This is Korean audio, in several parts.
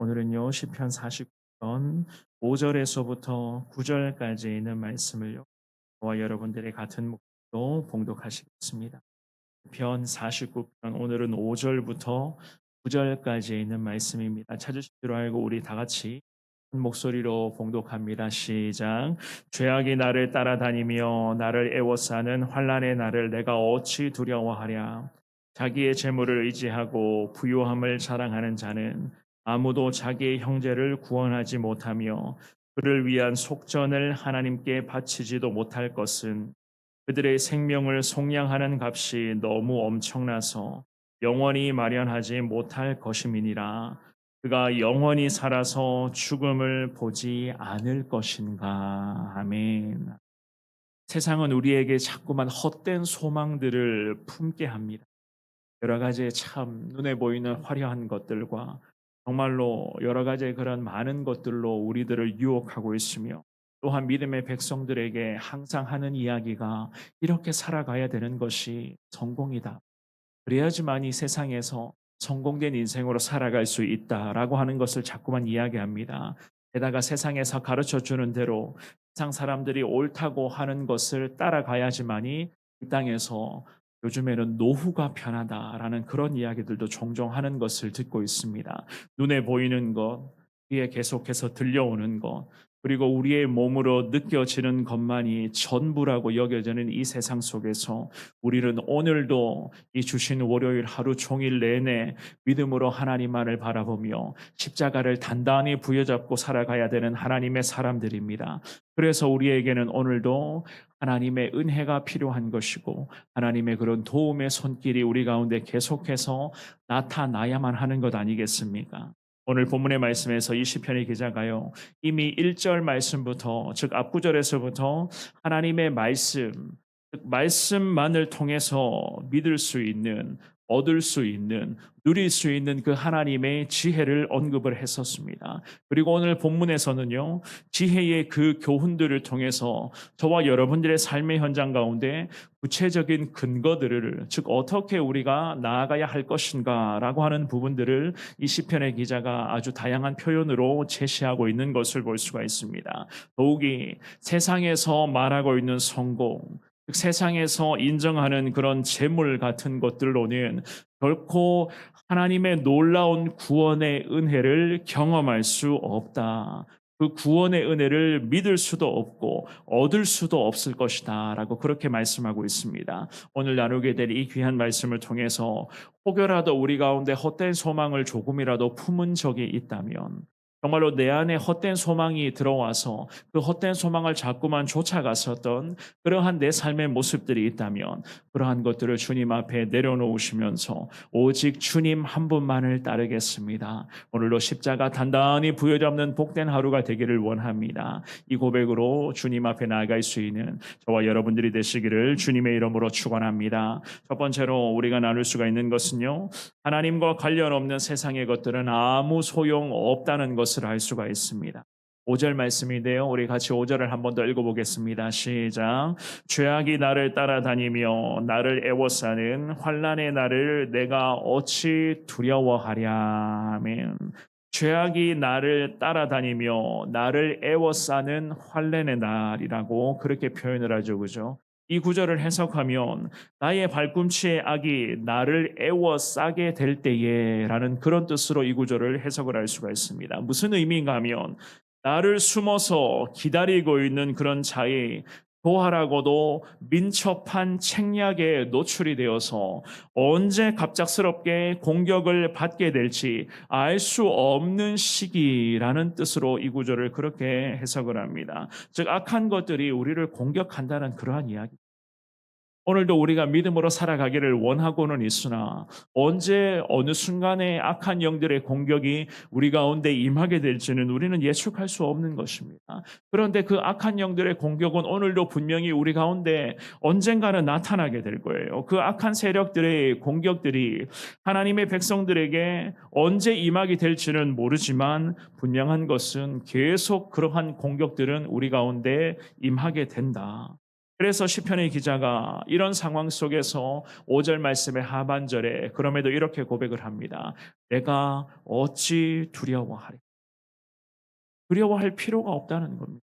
오늘은요 시편 49편 5절에서부터 9절까지 있는 말씀을요 저와 여러분들의 같은 목소리로 봉독하시겠습니다. 편 49편 오늘은 5절부터 9절까지 있는 말씀입니다. 찾으실 줄 알고 우리 다 같이 한 목소리로 봉독합니다. 시작. 죄악이 나를 따라다니며 나를 애워싸는 환난의 날을 내가 어찌 두려워하랴. 자기의 재물을 의지하고 부유함을 자랑하는 자는 아무도 자기의 형제를 구원하지 못하며 그를 위한 속전을 하나님께 바치지도 못할 것은 그들의 생명을 속량하는 값이 너무 엄청나서 영원히 마련하지 못할 것임이니라. 그가 영원히 살아서 죽음을 보지 않을 것인가. 아멘. 세상은 우리에게 자꾸만 헛된 소망들을 품게 합니다. 여러 가지의 참 눈에 보이는 화려한 것들과 정말로 여러 가지의 그런 많은 것들로 우리들을 유혹하고 있으며 또한 믿음의 백성들에게 항상 하는 이야기가 이렇게 살아가야 되는 것이 성공이다. 그래야지만 이 세상에서 성공된 인생으로 살아갈 수 있다라고 하는 것을 자꾸만 이야기합니다. 게다가 세상에서 가르쳐 주는 대로 세상 사람들이 옳다고 하는 것을 따라가야지만이 이 땅에서 요즘에는 노후가 편하다라는 그런 이야기들도 종종 하는 것을 듣고 있습니다. 눈에 보이는 것, 귀에 계속해서 들려오는 것, 그리고 우리의 몸으로 느껴지는 것만이 전부라고 여겨지는 이 세상 속에서 우리는 오늘도 이 주신 월요일 하루 종일 내내 믿음으로 하나님만을 바라보며 십자가를 단단히 부여잡고 살아가야 되는 하나님의 사람들입니다. 그래서 우리에게는 오늘도 하나님의 은혜가 필요한 것이고 하나님의 그런 도움의 손길이 우리 가운데 계속해서 나타나야만 하는 것 아니겠습니까? 오늘 본문의 말씀에서 이 시편의 기자가요. 이미 1절 말씀부터 즉 앞구절에서부터 하나님의 말씀 즉 말씀만을 통해서 믿을 수 있는 얻을 수 있는 누릴 수 있는 그 하나님의 지혜를 언급을 했었습니다. 그리고 오늘 본문에서는요. 지혜의 그 교훈들을 통해서 저와 여러분들의 삶의 현장 가운데 구체적인 근거들을 즉 어떻게 우리가 나아가야 할 것인가라고 하는 부분들을 이 시편의 기자가 아주 다양한 표현으로 제시하고 있는 것을 볼 수가 있습니다. 더욱이 세상에서 말하고 있는 성공 즉 세상에서 인정하는 그런 재물 같은 것들로는 결코 하나님의 놀라운 구원의 은혜를 경험할 수 없다. 그 구원의 은혜를 믿을 수도 없고 얻을 수도 없을 것이다라고 그렇게 말씀하고 있습니다. 오늘 나누게 될 이 귀한 말씀을 통해서 혹여라도 우리 가운데 헛된 소망을 조금이라도 품은 적이 있다면 정말로 내 안에 헛된 소망이 들어와서 그 헛된 소망을 자꾸만 쫓아갔었던 그러한 내 삶의 모습들이 있다면 그러한 것들을 주님 앞에 내려놓으시면서 오직 주님 한 분만을 따르겠습니다. 오늘도 십자가 단단히 부여잡는 복된 하루가 되기를 원합니다. 이 고백으로 주님 앞에 나아갈 수 있는 저와 여러분들이 되시기를 주님의 이름으로 축원합니다. 첫 번째로 우리가 나눌 수가 있는 것은요. 하나님과 관련 없는 세상의 것들은 아무 소용 없다는 것을 알 수가 있습니다. 5절 말씀인데요. 우리 같이 5절을 한 번 더 읽어보겠습니다. 시작. 죄악이 나를 따라다니며 나를 애워싸는 환난의 날을 내가 어찌 두려워하랴. 아멘. 죄악이 나를 따라다니며 나를 애워싸는 환난의 날이라고 그렇게 표현을 하죠. 그죠? 이 구절을 해석하면 나의 발꿈치의 악이 나를 애워싸게 될 때에 라는 그런 뜻으로 이 구절을 해석을 할 수가 있습니다. 무슨 의미인가 하면 나를 숨어서 기다리고 있는 그런 자의 도하라고도 민첩한 책략에 노출이 되어서 언제 갑작스럽게 공격을 받게 될지 알 수 없는 시기라는 뜻으로 이 구절을 그렇게 해석을 합니다. 즉 악한 것들이 우리를 공격한다는 그러한 이야기. 오늘도 우리가 믿음으로 살아가기를 원하고는 있으나 언제 어느 순간에 악한 영들의 공격이 우리 가운데 임하게 될지는 우리는 예측할 수 없는 것입니다. 그런데 그 악한 영들의 공격은 오늘도 분명히 우리 가운데 언젠가는 나타나게 될 거예요. 그 악한 세력들의 공격들이 하나님의 백성들에게 언제 임하게 될지는 모르지만 분명한 것은 계속 그러한 공격들은 우리 가운데 임하게 된다. 그래서 시편의 기자가 이런 상황 속에서 5절 말씀의 하반절에 그럼에도 이렇게 고백을 합니다. 내가 어찌 두려워하리. 두려워할 필요가 없다는 겁니다.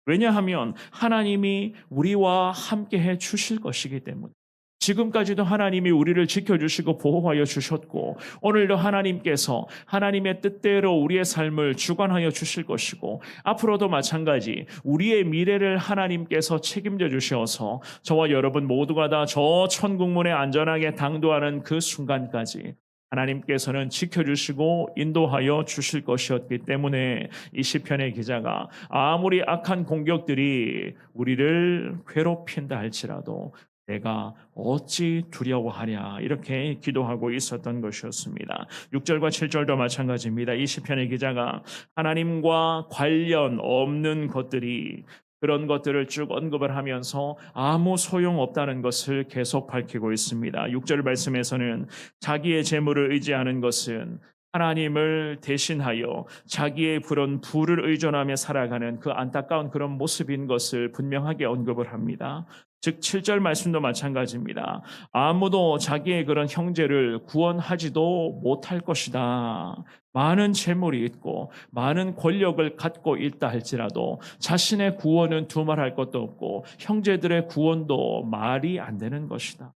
왜냐하면 하나님이 우리와 함께 해 주실 것이기 때문에. 지금까지도 하나님이 우리를 지켜주시고 보호하여 주셨고 오늘도 하나님께서 하나님의 뜻대로 우리의 삶을 주관하여 주실 것이고 앞으로도 마찬가지 우리의 미래를 하나님께서 책임져 주셔서 저와 여러분 모두가 다 저 천국문에 안전하게 당도하는 그 순간까지 하나님께서는 지켜주시고 인도하여 주실 것이었기 때문에 이 시편의 기자가 아무리 악한 공격들이 우리를 괴롭힌다 할지라도 내가 어찌 두려워하랴 이렇게 기도하고 있었던 것이었습니다. 6절과 7절도 마찬가지입니다. 이 시편의 기자가 하나님과 관련 없는 것들이 그런 것들을 쭉 언급을 하면서 아무 소용없다는 것을 계속 밝히고 있습니다. 6절 말씀에서는 자기의 재물을 의지하는 것은 하나님을 대신하여 자기의 그런 부를 의존하며 살아가는 그 안타까운 그런 모습인 것을 분명하게 언급을 합니다. 즉 7절 말씀도 마찬가지입니다. 아무도 자기의 그런 형제를 구원하지도 못할 것이다. 많은 재물이 있고 많은 권력을 갖고 있다 할지라도 자신의 구원은 두말할 것도 없고 형제들의 구원도 말이 안 되는 것이다.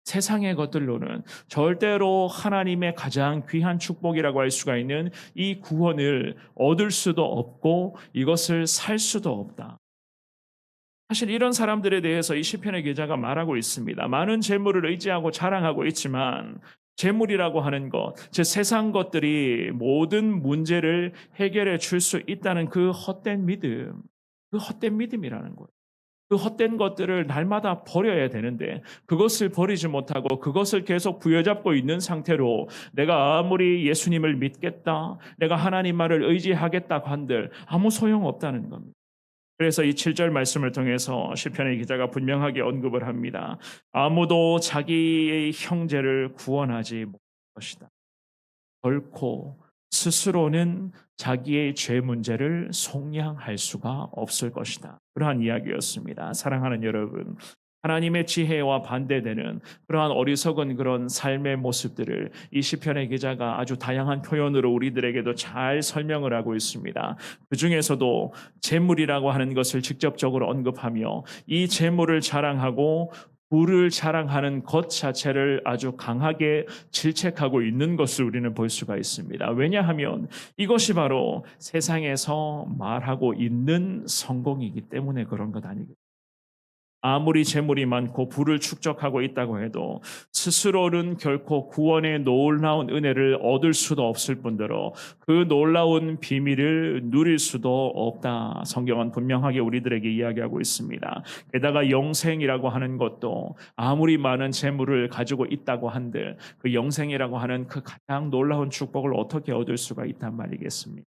세상의 것들로는 절대로 하나님의 가장 귀한 축복이라고 할 수가 있는 이 구원을 얻을 수도 없고 이것을 살 수도 없다. 사실 이런 사람들에 대해서 이 시편의 기자가 말하고 있습니다. 많은 재물을 의지하고 자랑하고 있지만 재물이라고 하는 것, 즉 세상 것들이 모든 문제를 해결해 줄 수 있다는 그 헛된 믿음, 그 헛된 믿음이라는 거예요. 그 헛된 것들을 날마다 버려야 되는데 그것을 버리지 못하고 그것을 계속 부여잡고 있는 상태로 내가 아무리 예수님을 믿겠다, 내가 하나님 말을 의지하겠다고 한들 아무 소용없다는 겁니다. 그래서 이 7절 말씀을 통해서 시편의 기자가 분명하게 언급을 합니다. 아무도 자기의 형제를 구원하지 못할 것이다. 결코 스스로는 자기의 죄 문제를 속량할 수가 없을 것이다. 그러한 이야기였습니다. 사랑하는 여러분, 하나님의 지혜와 반대되는 그러한 어리석은 그런 삶의 모습들을 이 시편의 기자가 아주 다양한 표현으로 우리들에게도 잘 설명을 하고 있습니다. 그 중에서도 재물이라고 하는 것을 직접적으로 언급하며 이 재물을 자랑하고 부를 자랑하는 것 자체를 아주 강하게 질책하고 있는 것을 우리는 볼 수가 있습니다. 왜냐하면 이것이 바로 세상에서 말하고 있는 성공이기 때문에 그런 것 아니겠습니까? 아무리 재물이 많고 부를 축적하고 있다고 해도 스스로는 결코 구원의 놀라운 은혜를 얻을 수도 없을 뿐더러 그 놀라운 비밀을 누릴 수도 없다. 성경은 분명하게 우리들에게 이야기하고 있습니다. 게다가 영생이라고 하는 것도 아무리 많은 재물을 가지고 있다고 한들 그 영생이라고 하는 그 가장 놀라운 축복을 어떻게 얻을 수가 있단 말이겠습니까?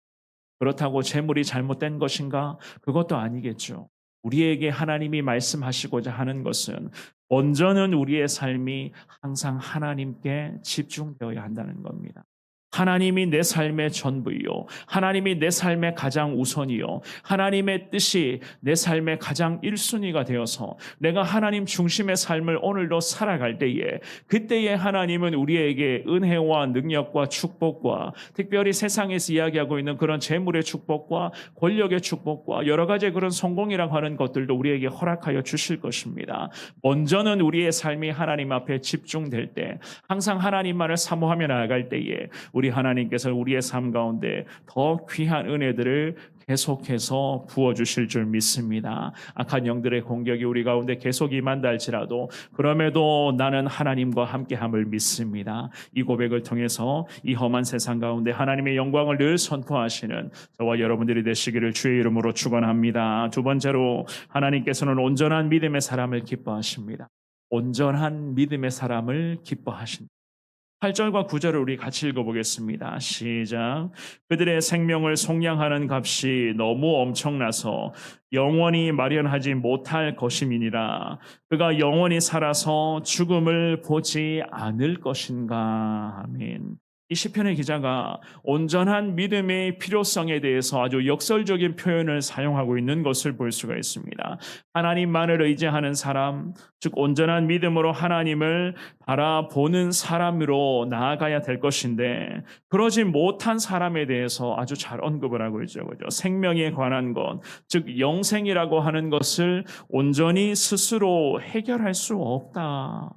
그렇다고 재물이 잘못된 것인가? 그것도 아니겠죠. 우리에게 하나님이 말씀하시고자 하는 것은 먼저는 우리의 삶이 항상 하나님께 집중되어야 한다는 겁니다. 하나님이 내 삶의 전부이요. 하나님이 내 삶의 가장 우선이요. 하나님의 뜻이 내 삶의 가장 1순위가 되어서 내가 하나님 중심의 삶을 오늘도 살아갈 때에 그때에 하나님은 우리에게 은혜와 능력과 축복과 특별히 세상에서 이야기하고 있는 그런 재물의 축복과 권력의 축복과 여러 가지 그런 성공이라고 하는 것들도 우리에게 허락하여 주실 것입니다. 먼저는 우리의 삶이 하나님 앞에 집중될 때 항상 하나님만을 사모하며 나아갈 때에 우리 하나님께서 우리의 삶 가운데 더 귀한 은혜들을 계속해서 부어주실 줄 믿습니다. 악한 영들의 공격이 우리 가운데 계속 임한다 할지라도 그럼에도 나는 하나님과 함께함을 믿습니다. 이 고백을 통해서 이 험한 세상 가운데 하나님의 영광을 늘 선포하시는 저와 여러분들이 되시기를 주의 이름으로 축원합니다. 두 번째로 하나님께서는 온전한 믿음의 사람을 기뻐하십니다. 온전한 믿음의 사람을 기뻐하신다. 8절과 9절을 우리 같이 읽어보겠습니다. 시작. 그들의 생명을 속량하는 값이 너무 엄청나서 영원히 마련하지 못할 것임이니라. 그가 영원히 살아서 죽음을 보지 않을 것인가. 아멘. 이 시편의 기자가 온전한 믿음의 필요성에 대해서 아주 역설적인 표현을 사용하고 있는 것을 볼 수가 있습니다. 하나님만을 의지하는 사람, 즉 온전한 믿음으로 하나님을 바라보는 사람으로 나아가야 될 것인데 그러지 못한 사람에 대해서 아주 잘 언급을 하고 있죠. 그죠? 생명에 관한 것, 즉 영생이라고 하는 것을 온전히 스스로 해결할 수 없다.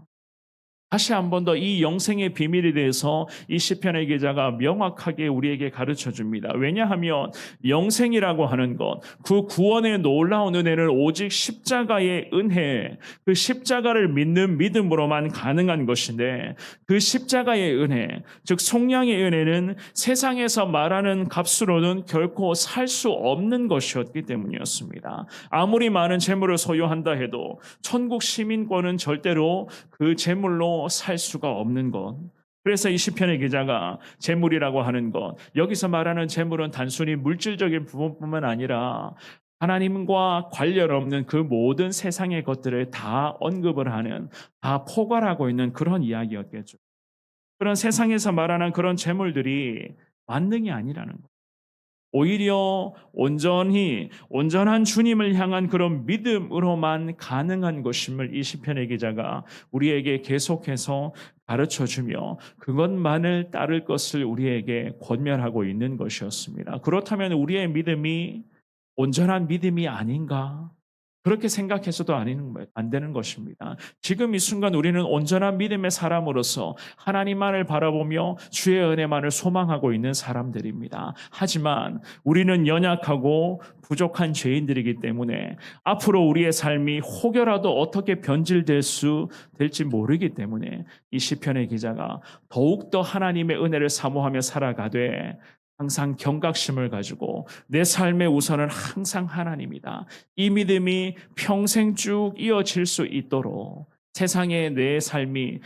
다시 한 번 더 이 영생의 비밀에 대해서 이 시편의 기자가 명확하게 우리에게 가르쳐 줍니다. 왜냐하면 영생이라고 하는 것, 그 구원의 놀라운 은혜는 오직 십자가의 은혜, 그 십자가를 믿는 믿음으로만 가능한 것인데 그 십자가의 은혜, 즉 속량의 은혜는 세상에서 말하는 값으로는 결코 살 수 없는 것이었기 때문이었습니다. 아무리 많은 재물을 소유한다 해도 천국 시민권은 절대로 그 재물로 살 수가 없는 것. 그래서 이 시편의 기자가 재물이라고 하는 것, 여기서 말하는 재물은 단순히 물질적인 부분뿐만 아니라 하나님과 관련 없는 그 모든 세상의 것들을 다 언급을 하는, 다 포괄하고 있는 그런 이야기였겠죠. 그런 세상에서 말하는 그런 재물들이 만능이 아니라는 것. 오히려 온전한 주님을 향한 그런 믿음으로만 가능한 것임을 이 시편의 기자가 우리에게 계속해서 가르쳐 주며 그것만을 따를 것을 우리에게 권면하고 있는 것이었습니다. 그렇다면 우리의 믿음이 온전한 믿음이 아닌가? 그렇게 생각해서도 안 되는 것입니다. 지금 이 순간 우리는 온전한 믿음의 사람으로서 하나님만을 바라보며 주의 은혜만을 소망하고 있는 사람들입니다. 하지만 우리는 연약하고 부족한 죄인들이기 때문에 앞으로 우리의 삶이 혹여라도 어떻게 될지 모르기 때문에 이 시편의 기자가 더욱더 하나님의 은혜를 사모하며 살아가되 항상 경각심을 가지고 내 삶의 우선은 항상 하나님이다. 이 믿음이 평생 쭉 이어질 수 있도록 세상에 내 삶이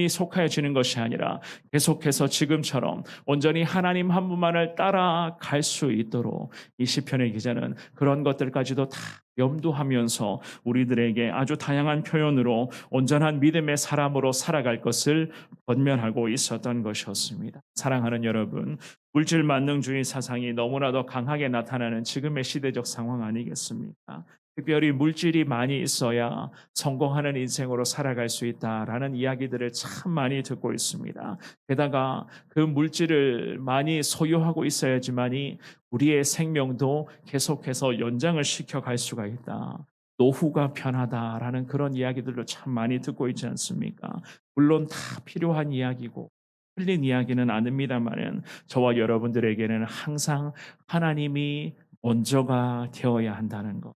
속하여지는 것이 아니라 계속해서 지금처럼 온전히 하나님 한 분만을 따라갈 수 있도록 이 시편의 기자는 그런 것들까지도 다 염두하면서 우리들에게 아주 다양한 표현으로 온전한 믿음의 사람으로 살아갈 것을 권면하고 있었던 것이었습니다. 사랑하는 여러분, 물질 만능주의 사상이 너무나도 강하게 나타나는 지금의 시대적 상황 아니겠습니까? 특별히 물질이 많이 있어야 성공하는 인생으로 살아갈 수 있다라는 이야기들을 참 많이 듣고 있습니다. 게다가 그 물질을 많이 소유하고 있어야지만이 우리의 생명도 계속해서 연장을 시켜갈 수가 있다. 노후가 편하다라는 그런 이야기들도 참 많이 듣고 있지 않습니까? 물론 다 필요한 이야기고 틀린 이야기는 아닙니다만은 저와 여러분들에게는 항상 하나님이 먼저가 되어야 한다는 것.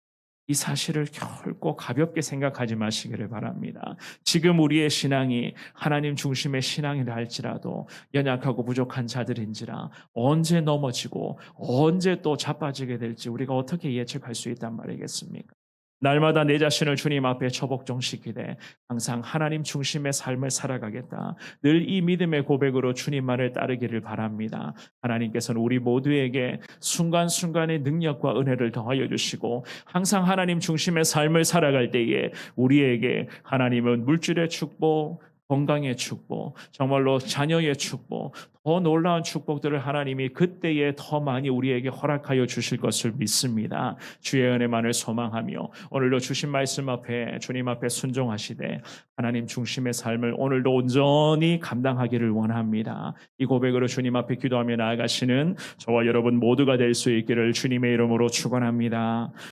이 사실을 결코 가볍게 생각하지 마시기를 바랍니다. 지금 우리의 신앙이 하나님 중심의 신앙이라 할지라도 연약하고 부족한 자들인지라 언제 넘어지고 언제 또 자빠지게 될지 우리가 어떻게 예측할 수 있단 말이겠습니까? 날마다 내 자신을 주님 앞에 처복종시키되 항상 하나님 중심의 삶을 살아가겠다. 늘 이 믿음의 고백으로 주님만을 따르기를 바랍니다. 하나님께서는 우리 모두에게 순간순간의 능력과 은혜를 더하여 주시고 항상 하나님 중심의 삶을 살아갈 때에 우리에게 하나님은 물질의 축복, 건강의 축복, 정말로 자녀의 축복, 더 놀라운 축복들을 하나님이 그때에 더 많이 우리에게 허락하여 주실 것을 믿습니다. 주의 은혜만을 소망하며 오늘도 주신 말씀 앞에 주님 앞에 순종하시되 하나님 중심의 삶을 오늘도 온전히 감당하기를 원합니다. 이 고백으로 주님 앞에 기도하며 나아가시는 저와 여러분 모두가 될 수 있기를 주님의 이름으로 축원합니다.